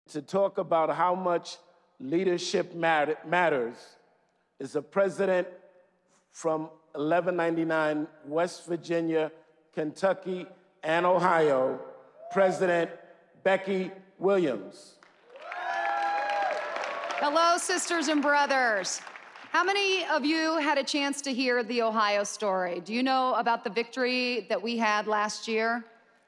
to talk about how much leadership matters is the president from 1199 West Virginia, Kentucky, and Ohio, President Becky Williams. Hello, sisters and brothers. How many of you had a chance to hear the Ohio story? Do you know about the victory that we had last year?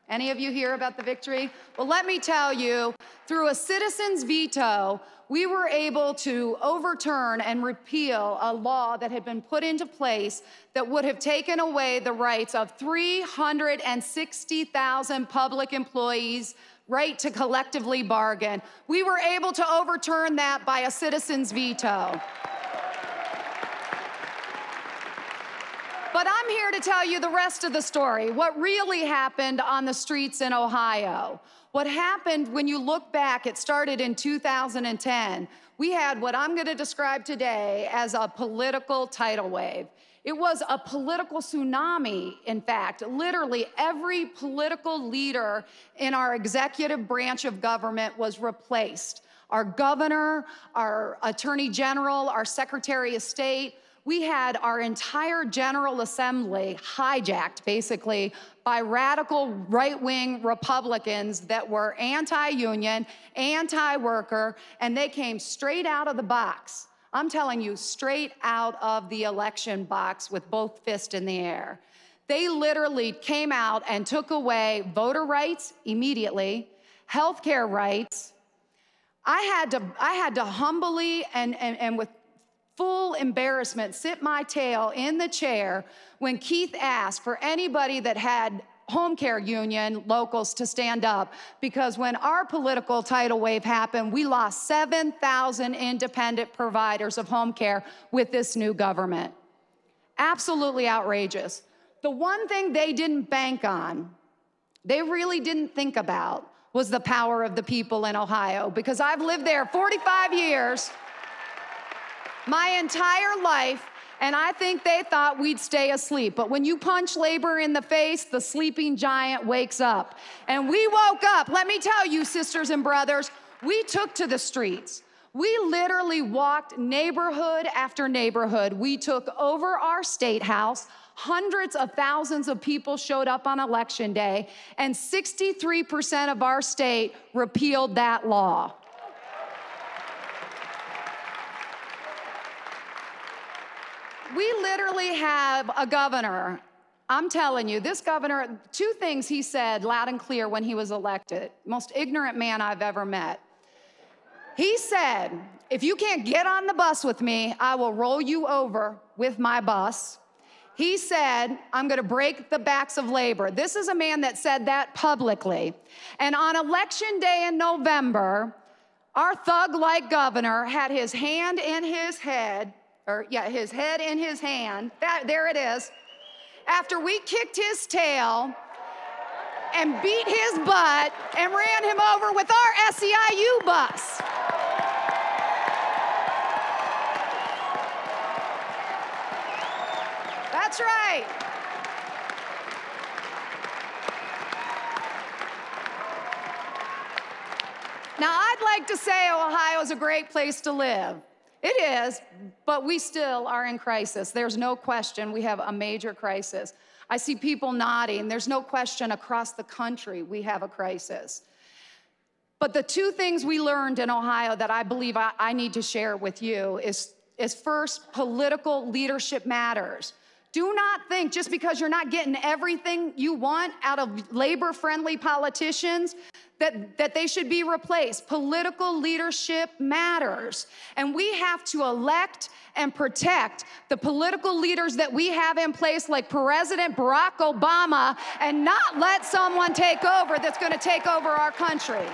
Any of you hear about the victory? Well, let me tell you, through a citizen's veto, we were able to overturn and repeal a law that had been put into place that would have taken away the rights of 360,000 public employees' right to collectively bargain. We were able to overturn that by a citizen's veto. But I'm here to tell you the rest of the story, what really happened on the streets in Ohio. What happened when you look back, it started in 2010. We had what I'm going to describe today as a political tidal wave. It was a political tsunami, in fact. Literally every political leader in our executive branch of government was replaced. Our governor, our attorney general, our secretary of state. We had our entire General Assembly hijacked, basically, by radical right-wing Republicans that were anti-union, anti-worker, and they came straight out of the box. I'm telling you, straight out of the election box with both fists in the air. They literally came out and took away voter rights immediately, healthcare rights. I had to humbly and with full embarrassment sit my tail in the chair when Keith asked for anybody that had home care union locals to stand up, because when our political tidal wave happened, we lost 7,000 independent providers of home care with this new government. Absolutely outrageous. The one thing they didn't bank on, they really didn't think about, was the power of the people in Ohio, because I've lived there 45 years, my entire life, and I think they thought we'd stay asleep. But when you punch labor in the face, the sleeping giant wakes up. And we woke up. Let me tell you, sisters and brothers, we took to the streets. We literally walked neighborhood after neighborhood. We took over our state house. Hundreds of thousands of people showed up on election day, and 63% of our state repealed that law. We literally have a governor. I'm telling you, this governor, two things he said loud and clear when he was elected. Most ignorant man I've ever met. He said, if you can't get on the bus with me, I will roll you over with my bus. He said, I'm going to break the backs of labor. This is a man that said that publicly. And on election day in November, our thug-like governor had his hand in his head, his head in his hand. There it is. After we kicked his tail and beat his butt and ran him over with our SEIU bus. That's right. Now, I'd like to say Ohio is a great place to live. It is, but we still are in crisis. There's no question we have a major crisis. I see people nodding. There's no question across the country we have a crisis. But the two things we learned in Ohio that I believe I need to share with you is first, political leadership matters. Do not think just because you're not getting everything you want out of labor-friendly politicians that they should be replaced. Political leadership matters. And we have to elect and protect the political leaders that we have in place, like President Barack Obama, and not let someone take over that's going to take over our country.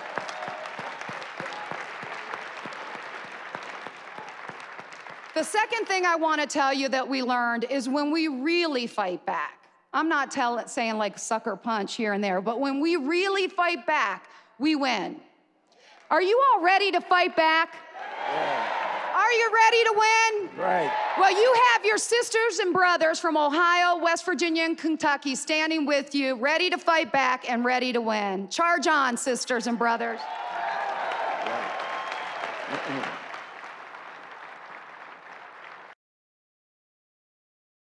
The second thing I want to tell you that we learned is when we really fight back. I'm not saying like sucker punch here and there, but when we really fight back, we win. Are you all ready to fight back? Yeah. Are you ready to win? Right. Well, you have your sisters and brothers from Ohio, West Virginia, and Kentucky standing with you, ready to fight back and ready to win. Charge on, sisters and brothers. Yeah.